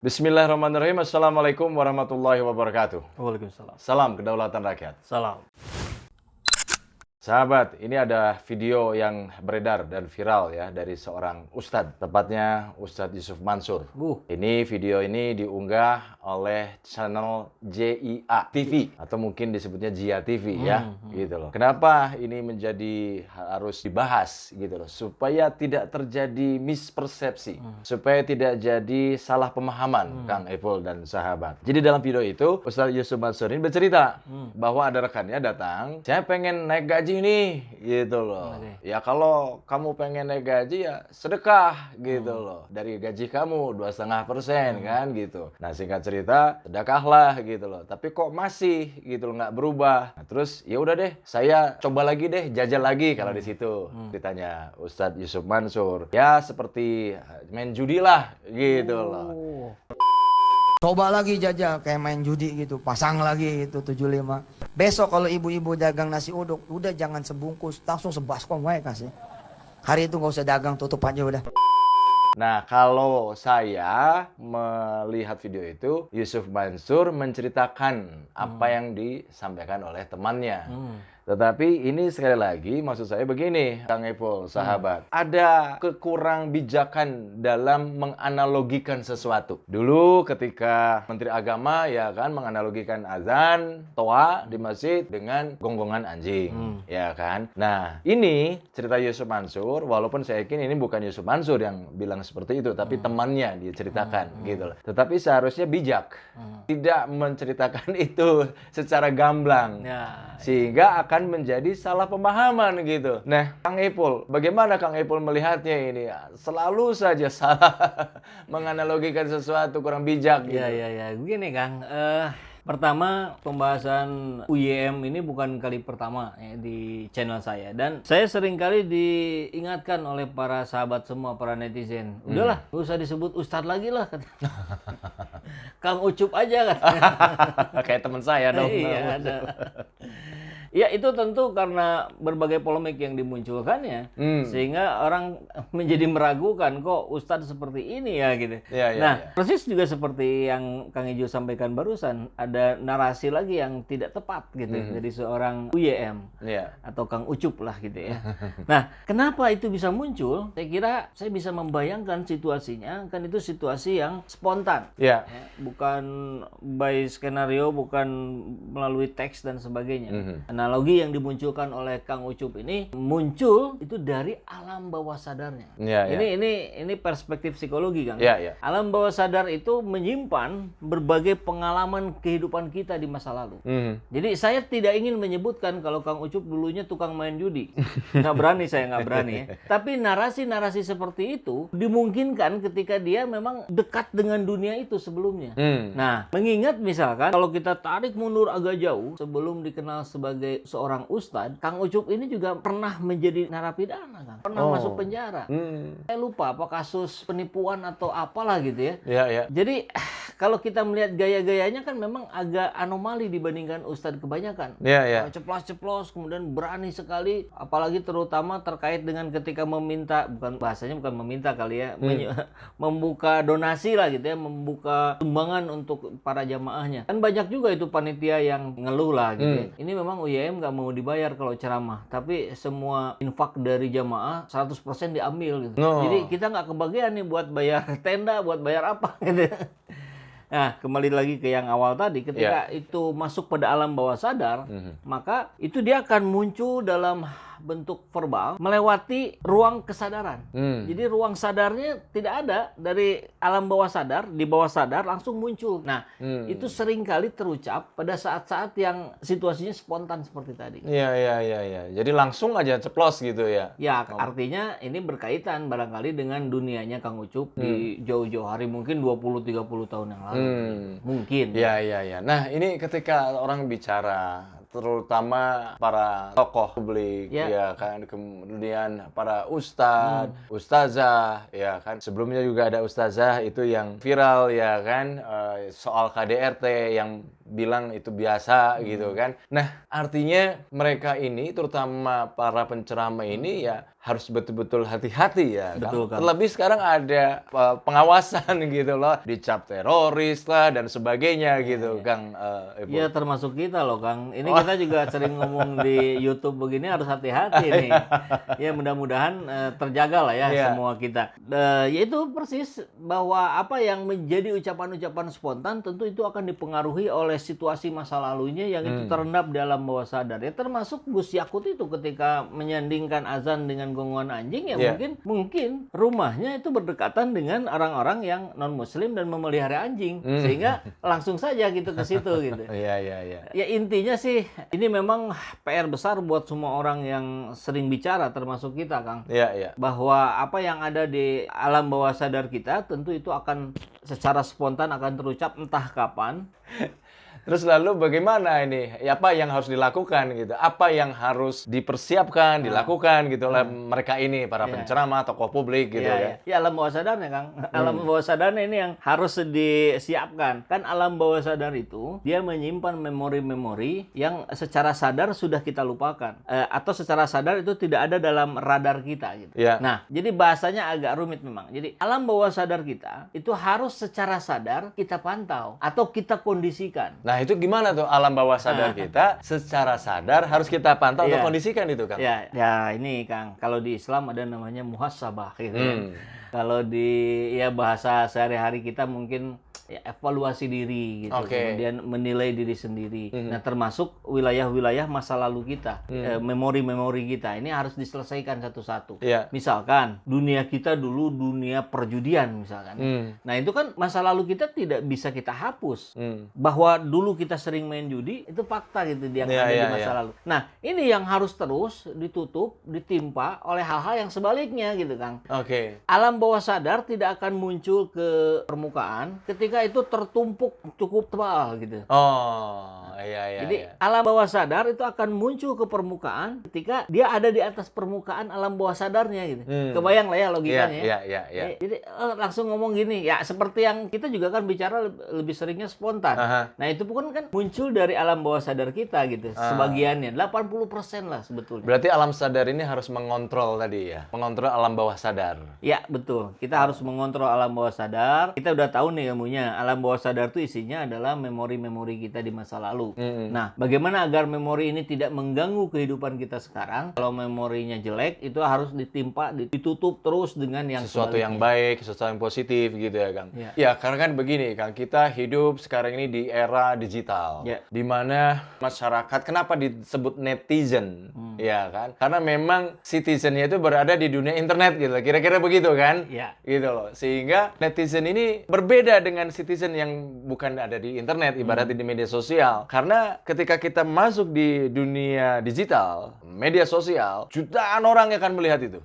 Bismillahirrahmanirrahim. Assalamualaikum warahmatullahi wabarakatuh. Waalaikumsalam. Salam kedaulatan rakyat. Salam. Sahabat, ini ada video yang beredar dan viral ya dari seorang ustadz, tepatnya Ustadz Yusuf Mansur. Ini video ini diunggah oleh channel JIA TV atau mungkin disebutnya JIA TV ya, gitu loh. Kenapa ini menjadi harus dibahas gitu loh, supaya tidak terjadi mispersepsi, supaya tidak jadi salah pemahaman Kang Epul dan sahabat. Jadi dalam video itu Ustadz Yusuf Mansur ini bercerita bahwa ada rekannya datang, saya pengen naik gaji nih, gitu loh. Ya kalau kamu pengen naik gaji ya sedekah, gitu loh. Dari gaji kamu 2,5% kan, gitu. Nah singkat cerita, sedekahlah gitu loh. Tapi kok masih gitu loh, nggak berubah. Nah, terus ya udah deh, saya coba lagi deh, jajal lagi kalau di situ. Ditanya Ustadz Yusuf Mansur, ya seperti main judi lah, gitu loh. Coba lagi jajal kayak main judi gitu, pasang lagi itu 75. Besok kalau ibu-ibu dagang nasi uduk, udah jangan sebungkus, langsung sebaskom wae kasih. Hari itu nggak usah dagang, tutup aja udah. Nah, kalau saya melihat video itu, Yusuf Mansur menceritakan apa yang disampaikan oleh temannya. Tetapi ini sekali lagi maksud saya begini, Kang Epul, sahabat. Ada kekurang bijakan dalam menganalogikan sesuatu. Dulu ketika Menteri Agama ya kan menganalogikan azan, toa di masjid dengan gonggongan anjing, ya kan. Nah, ini cerita Yusuf Mansur, walaupun saya yakin ini bukan Yusuf Mansur yang bilang seperti itu, tapi temannya dia ceritakan gitu loh. Tetapi seharusnya bijak. Tidak menceritakan itu secara gamblang. Sehingga akan menjadi salah pemahaman gitu. Nah, Kang Epul, bagaimana Kang Epul melihatnya ini? Selalu saja salah menganalogikan sesuatu kurang bijak gitu. Ya. Begini Kang, pertama pembahasan UYM ini bukan kali pertama ya, di channel saya. Dan saya sering kali diingatkan oleh para sahabat semua, para netizen. Udahlah, nggak usah disebut ustadz lagi lah. Kang Ucup aja kan. Kayak teman saya dong. Iya, ada. Ya itu tentu karena berbagai polemik yang dimunculkannya, sehingga orang menjadi meragukan kok Ustadz seperti ini ya gitu. Persis juga seperti yang Kang Ijo sampaikan barusan, ada narasi lagi yang tidak tepat gitu dari seorang UYM atau Kang Ucup lah gitu ya. Nah, kenapa itu bisa muncul? Saya kira saya bisa membayangkan situasinya, kan itu situasi yang spontan, ya, bukan by skenario, bukan melalui teks dan sebagainya. Analogi yang dimunculkan oleh Kang Ucup ini muncul itu dari alam bawah sadarnya. Ini perspektif psikologi, Kang. Alam bawah sadar itu menyimpan berbagai pengalaman kehidupan kita di masa lalu. Jadi saya tidak ingin menyebutkan kalau Kang Ucup dulunya tukang main judi. Nggak berani, saya nggak berani ya. Tapi narasi-narasi seperti itu dimungkinkan ketika dia memang dekat dengan dunia itu sebelumnya. Nah, mengingat misalkan kalau kita tarik mundur agak jauh sebelum dikenal sebagai seorang ustadz, Kang Ucup ini juga pernah menjadi narapidana, Kang. Pernah masuk penjara. Saya lupa apa kasus penipuan atau apalah gitu ya. Jadi kalau kita melihat gaya-gayanya kan memang agak anomali dibandingkan ustadz kebanyakan. Ceplos-ceplos, kemudian berani sekali, apalagi terutama terkait dengan ketika meminta, bahasanya bukan meminta kali ya, membuka donasi lah gitu ya, membuka sumbangan untuk para jamaahnya. Kan banyak juga itu panitia yang ngeluh lah gitu ya. Ini memang UYM nggak mau dibayar kalau ceramah, tapi semua infak dari jamaah 100% diambil gitu. Jadi kita nggak kebagian nih buat bayar tenda, buat bayar apa gitu. Nah, kembali lagi ke yang awal tadi, ketika itu masuk pada alam bawah sadar, maka itu dia akan muncul dalam bentuk verbal melewati ruang kesadaran. Jadi ruang sadarnya tidak ada dari alam bawah sadar, di bawah sadar langsung muncul. Nah, itu sering kali terucap pada saat-saat yang situasinya spontan seperti tadi. Jadi langsung aja ceplos gitu ya. Ya, artinya ini berkaitan barangkali dengan dunianya Kang Ucup di jauh-jauh hari, mungkin 20-30 tahun yang lalu. Mungkin. Nah, ini ketika orang bicara terutama para tokoh publik, ya kan, kemudian para ustadz, ustazah, ya kan. Sebelumnya juga ada ustazah itu yang viral, ya kan, soal KDRT yang bilang itu biasa gitu kan. Nah, artinya mereka ini, terutama para penceramah ini ya harus betul-betul hati-hati ya. Betul, kan? Terlebih sekarang ada pengawasan gitu loh, dicap teroris lah dan sebagainya gitu, Kang. Iya, termasuk kita loh, Kang. Ini kita juga sering ngomong di YouTube begini, harus hati-hati nih. Ya, mudah-mudahan terjaga lah ya semua kita. Yaitu persis bahwa apa yang menjadi ucapan-ucapan spontan tentu itu akan dipengaruhi oleh situasi masa lalunya yang itu terendap dalam bawah sadar. Ya, termasuk Gus Yakut itu ketika menyandingkan azan dengan gonggongan anjing, ya mungkin rumahnya itu berdekatan dengan orang-orang yang non muslim dan memelihara anjing, sehingga langsung saja gitu ke situ gitu. Ya, intinya sih ini memang PR besar buat semua orang yang sering bicara, termasuk kita, Kang. Bahwa apa yang ada di alam bawah sadar kita tentu itu akan secara spontan akan terucap entah kapan. Terus lalu bagaimana ini? Apa yang harus dilakukan gitu? Apa yang harus dipersiapkan, dilakukan gitu oleh mereka ini, para penceramah, tokoh publik gitu ya? Ya, alam bawah sadarnya, Kang. Alam bawah sadarnya ini yang harus disiapkan. Kan alam bawah sadar itu dia menyimpan memori-memori yang secara sadar sudah kita lupakan, atau secara sadar itu tidak ada dalam radar kita gitu. Nah, jadi bahasanya agak rumit memang. Jadi alam bawah sadar kita itu harus secara sadar kita pantau atau kita kondisikan. Nah, itu gimana tuh alam bawah sadar kita secara sadar harus kita pantau atau kondisikan itu, Kang? Ya, ini, Kang. Kalau di Islam ada namanya muhasabah gitu. Kalau di bahasa sehari-hari kita mungkin evaluasi diri gitu, kemudian menilai diri sendiri. Nah, termasuk wilayah-wilayah masa lalu kita, memori-memori kita ini harus diselesaikan satu-satu. Misalkan dunia kita dulu dunia perjudian misalkan. Nah, itu kan masa lalu kita tidak bisa kita hapus. Bahwa dulu kita sering main judi itu fakta gitu yang ada di masa lalu. Nah, ini yang harus terus ditutup, ditimpa oleh hal-hal yang sebaliknya gitu, Kang. Alam bawah sadar tidak akan muncul ke permukaan ketika itu tertumpuk cukup tebal gitu. Jadi alam bawah sadar itu akan muncul ke permukaan ketika dia ada di atas permukaan alam bawah sadarnya gitu. Kebayang lah ya logikanya. Jadi langsung ngomong gini, ya seperti yang kita juga kan bicara lebih seringnya spontan. Nah, itu pun kan muncul dari alam bawah sadar kita gitu. Sebagiannya 80% lah sebetulnya. Berarti alam sadar ini harus mengontrol tadi ya. Mengontrol alam bawah sadar. Ya, betul. Kita harus mengontrol alam bawah sadar. Kita udah tahu nih ilmunya. Alam bawah sadar itu isinya adalah memori-memori kita di masa lalu. Nah, bagaimana agar memori ini tidak mengganggu kehidupan kita sekarang? Kalau memorinya jelek, itu harus ditimpa, ditutup terus dengan yang sesuatu yang baik, sesuatu yang positif gitu ya, Kang. Ya, karena kan begini, Kang, kita hidup sekarang ini di era digital, di mana masyarakat, kenapa disebut netizen, ya kan? Karena memang citizennya itu berada di dunia internet gitu, kira-kira begitu kan? Gitu loh. Sehingga netizen ini berbeda dengan citizen yang bukan ada di internet, ibaratnya di media sosial. Karena ketika kita masuk di dunia digital, media sosial, jutaan orang akan melihat itu.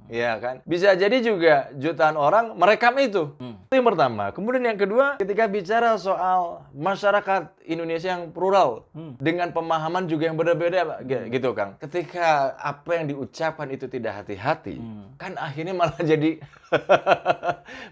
Ya kan? Bisa jadi juga jutaan orang merekam itu. Itu yang pertama. Kemudian yang kedua, ketika bicara soal masyarakat Indonesia yang plural, dengan pemahaman juga yang berbeda, gitu, Kang. Ketika apa yang diucapkan itu tidak hati-hati, kan akhirnya malah jadi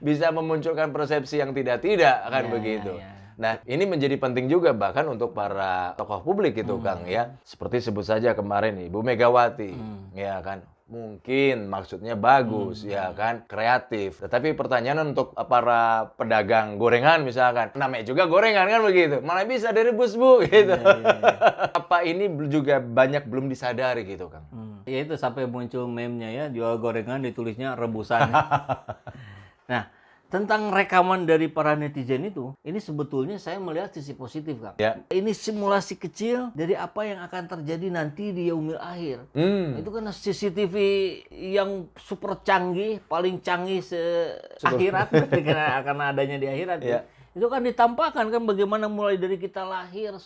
bisa memunculkan persepsi yang tidak-tidak, kan begitu. Nah, ini menjadi penting juga bahkan untuk para tokoh publik itu, Kang, ya. Seperti sebut saja kemarin Ibu Megawati, ya kan. Mungkin maksudnya bagus, ya kan, kreatif. Tetapi pertanyaan untuk para pedagang gorengan misalkan, namanya juga gorengan kan begitu, mana bisa direbus Bu, gitu. Apa ini juga banyak belum disadari gitu, Kang? Ya itu sampai muncul meme-nya ya, jual gorengan ditulisnya rebusan. Nah, tentang rekaman dari para netizen itu, ini sebetulnya saya melihat sisi positif, Kang. Ini simulasi kecil dari apa yang akan terjadi nanti di yaumil akhir. Itu kan CCTV yang super canggih, paling canggih se-akhirat karena adanya di akhirat. Itu kan ditampakkan kan bagaimana mulai dari kita lahir,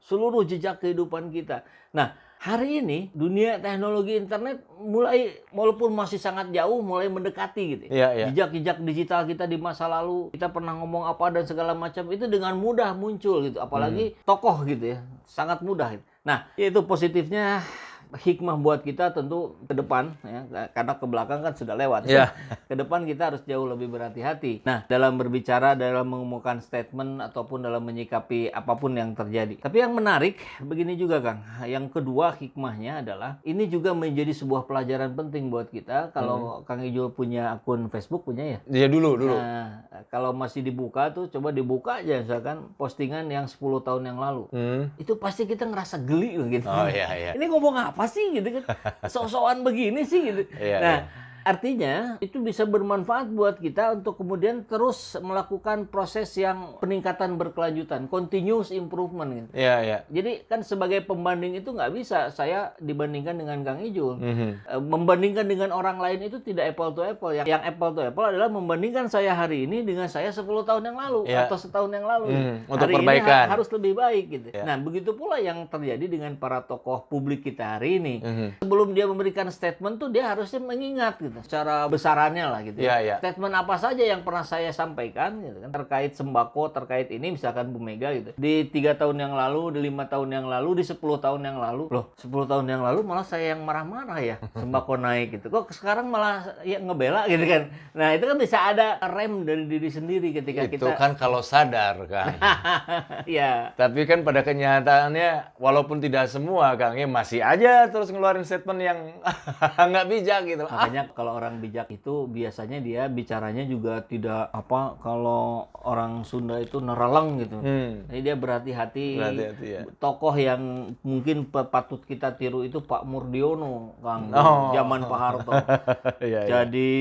seluruh jejak kehidupan kita. Nah, hari ini dunia teknologi internet mulai, walaupun masih sangat jauh, mulai mendekati gitu. Jejak-jejak digital kita di masa lalu, kita pernah ngomong apa dan segala macam itu dengan mudah muncul gitu. Apalagi tokoh gitu ya, sangat mudah gitu. Nah, itu positifnya hikmah buat kita tentu ke depan ya, karena ke belakang kan sudah lewat. Yeah. Ke depan kita harus jauh lebih berhati-hati. Nah, dalam berbicara, dalam mengumumkan statement ataupun dalam menyikapi apapun yang terjadi. Tapi yang menarik begini juga, Kang. Yang kedua hikmahnya adalah ini juga menjadi sebuah pelajaran penting buat kita. Kalau Kang Ijul punya akun Facebook, punya ya? Iya, dulu. Nah, kalau masih dibuka tuh coba dibuka aja misalkan postingan yang 10 tahun yang lalu. Itu pasti kita ngerasa geli loh gitu. Oh iya. Ini ngomong apa sih gitu kan, sok-sokan begini sih gitu. Nah, artinya itu bisa bermanfaat buat kita untuk kemudian terus melakukan proses yang peningkatan berkelanjutan, continuous improvement gitu. Iya. Jadi kan sebagai pembanding itu nggak bisa saya dibandingkan dengan Kang Ijul. Membandingkan dengan orang lain itu tidak apple to apple. Yang apple to apple adalah membandingkan saya hari ini dengan saya 10 tahun yang lalu atau setahun yang lalu. Untuk hari perbaikan. ini harus lebih baik gitu. Nah, begitu pula yang terjadi dengan para tokoh publik kita hari ini. Sebelum dia memberikan statement tuh dia harusnya mengingat gitu. Secara besarannya lah gitu. Statement apa saja yang pernah saya sampaikan gitu kan, terkait sembako, terkait ini misalkan Bu Mega gitu. Di 3 tahun yang lalu, di 5 tahun yang lalu, di 10 tahun yang lalu. Loh, 10 tahun yang lalu malah saya yang marah-marah ya. Sembako naik gitu. Kok sekarang malah ya ngebela gitu kan. Nah, itu kan bisa ada rem dari diri sendiri ketika itu kita kan kalau sadar, Kang. ya. Tapi kan pada kenyataannya walaupun tidak semua, Kang, ya masih aja terus ngeluarin statement yang nggak bijak gitu. Makanya kalau orang bijak itu biasanya dia bicaranya juga tidak apa, kalau orang Sunda itu nereleng gitu. Jadi dia berhati-hati. Ya. Tokoh yang mungkin patut kita tiru itu Pak Murdiono, Kang, zaman Pak Harto. Jadi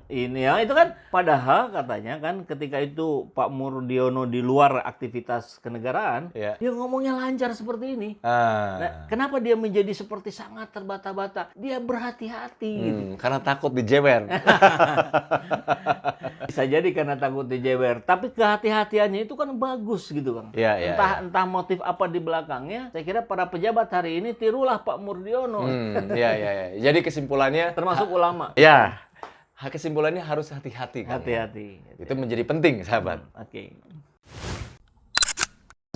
ini ya itu kan padahal katanya kan ketika itu Pak Murdiono di luar aktivitas kenegaraan, dia ngomongnya lancar seperti ini. Nah, kenapa dia menjadi seperti sangat terbata-bata? Dia berhati-hati gitu. Karena takut dijewer. Bisa jadi karena takut dijewer, tapi kehati-hatiannya itu kan bagus gitu, Kang. Entah motif apa di belakangnya. Saya kira para pejabat hari ini tirulah Pak Murdiono. Jadi kesimpulannya termasuk ulama. Ya. Kesimpulannya harus hati-hati, Kang. Hati-hati. Itu menjadi penting, sahabat. Oke.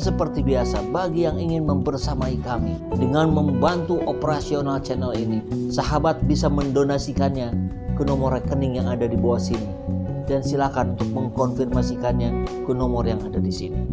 Seperti biasa, bagi yang ingin membersamai kami dengan membantu operasional channel ini, sahabat bisa mendonasikannya ke nomor rekening yang ada di bawah sini. Dan silakan untuk mengkonfirmasikannya ke nomor yang ada di sini.